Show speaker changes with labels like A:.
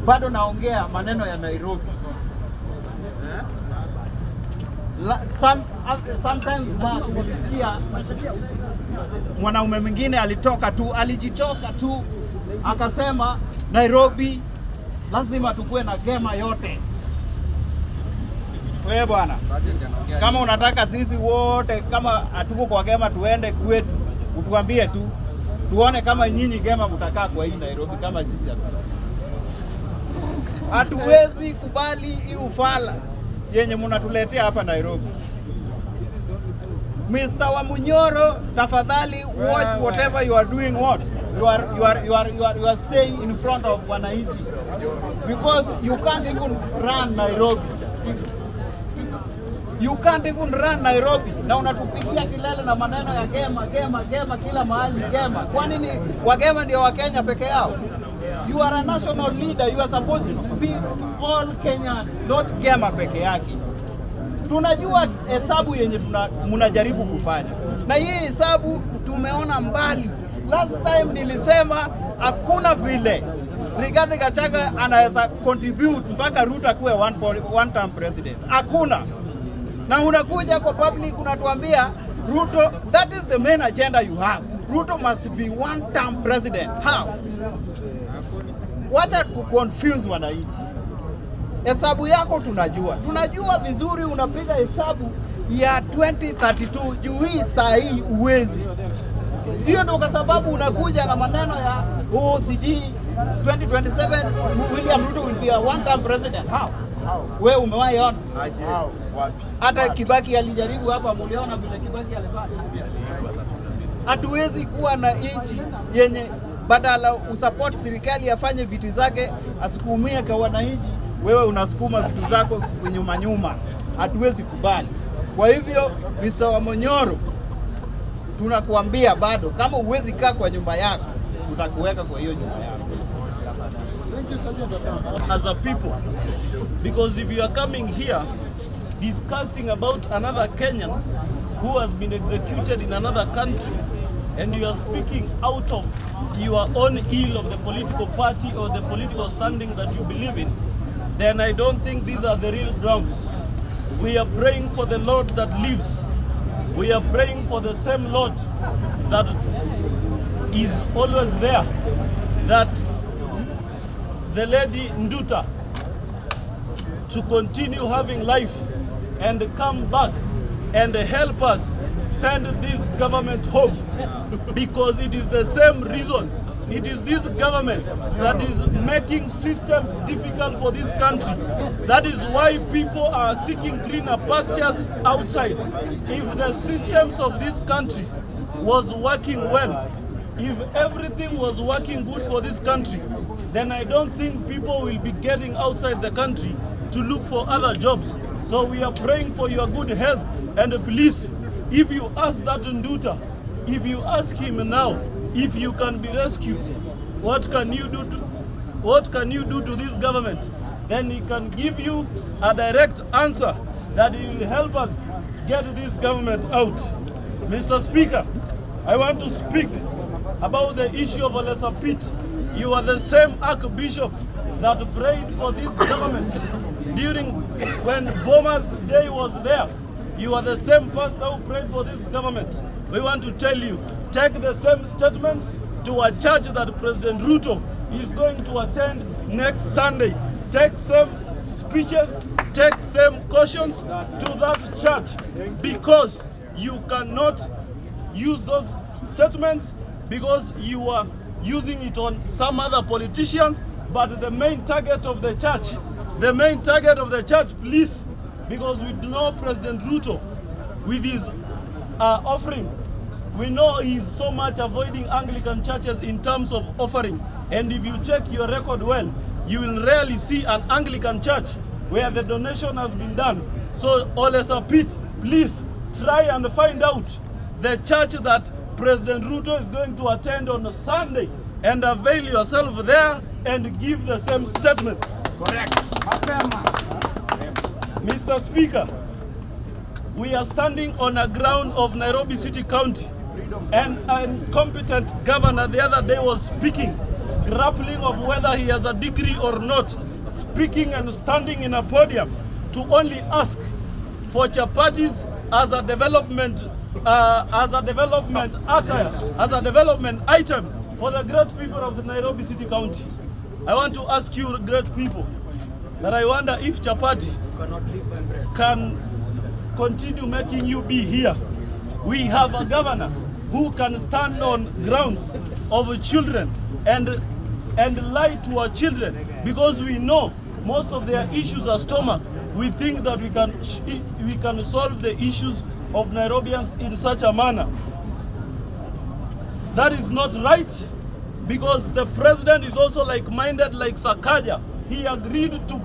A: bado naongea maneno ya Nairobi. Sometimes nilisikia mwanaume mwingine alijitoka tu akasema Nairobi lazima tukue na gema yote. Wewe bwana, kama unataka sisi wote kama hatuko kwa gema tuende kwetu, utuambie tu tuone kama nyinyi gema mtakaa kwa hii Nairobi kama sisi hatuwezi kubali hii ufala yenye mnatuletea hapa Nairobi. Mr. Wamunyoro, tafadhali watch whatever you are doing. What you are saying in front of Mwananchi, because you can't even run Nairobi. You can't even run Nairobi. Na unatupigia kilele na maneno ya gema kila mahali gema. Kwa nini wagema ndio wa Kenya peke yao? You are a national leader. You are supposed to speak all Kenyans, not gema peke yake. Tunajua hesabu yenye mnajaribu kufanya, na hii hesabu tumeona mbali. Last time nilisema hakuna vile Rigathi Gachagua anaweza contribute mpaka Ruto akuwe one term president. Hakuna. Na unakuja kwa public unatuambia Ruto, that is the main agenda you have. Ruto must be one term president. How? Wacha kuconfuse wananchi. Hesabu yako tunajua vizuri, unapiga hesabu ya 2032 juu hii saa hii uwezi. Hiyo ndio kwa sababu unakuja na maneno ya CG 2027 William Ruto will be a one term president. How? Wewe umewahi ona? Wapi? Hata Kibaki alijaribu hapa, mliona vile Kibaki alifanya. Hatuwezi kuwa na nchi yenye badala usupport serikali afanye vitu zake asikuumie kwa wananchi, wewe unasukuma vitu zako nyuma. Hatuwezi kubali. Kwa hivyo Mr. Wamunyoro, tunakuambia bado kama uwezi kaa kwa nyumba yako, tutakuweka kwa hiyo nyumba yako.
B: As a people, because if you are coming here discussing about another Kenyan who has been executed in another country, and you are speaking out of your own ill of the political party or the political standing that you believe in, then I don't think these are the real grounds. We are praying for the Lord that lives. We are praying for the same Lord that is always there, that the lady Nduta to continue having life and come back and help us send this government home, because it is the same reason. It is this government that is making systems difficult for this country. That is why people are seeking greener pastures outside. If the systems of this country was working well, if everything was working good for this country, then I don't think people will be getting outside the country to look for other jobs. So we are praying for your good health, and please, if you ask that Nduta, if you ask him now, if you can be rescued, what can you do to this government? Then he can give you a direct answer that he will help us get this government out. Mr. Speaker, I want to speak about the issue of Lesser Pit. You are the same Archbishop that prayed for this government during when Boma's day was there. You are the same pastor who prayed for this government. We want to tell you, take the same statements to a church that President Ruto is going to attend next Sunday. Take same speeches, take same cautions to that church, because you cannot use those statements because you are using it on some other politicians. But the main target of the church, please, because we know President Ruto with his offering, we know he's so much avoiding Anglican churches in terms of offering. And if you check your record well, you will rarely see an Anglican church where the donation has been done. So, Lesser Pit, please try and find out the church that President Ruto is going to attend on a Sunday and avail yourself there and give the same statements.
A: Correct.
B: Mr. Speaker, we are standing on a ground of Nairobi City County, and an incompetent governor the other day was speaking grappling of whether he has a degree or not, speaking and standing in a podium to only ask for chapatis as a development item for the great people of the Nairobi City County. I want to ask you, great people, that I wonder if chapati can continue making you be here. We have a governor who can stand on grounds of children and lie to our children, because we know most of their issues are stomach. We think that we can solve the issues of Nairobians in such a manner. That is not right, because the president is also like-minded like Sakaja. He agreed to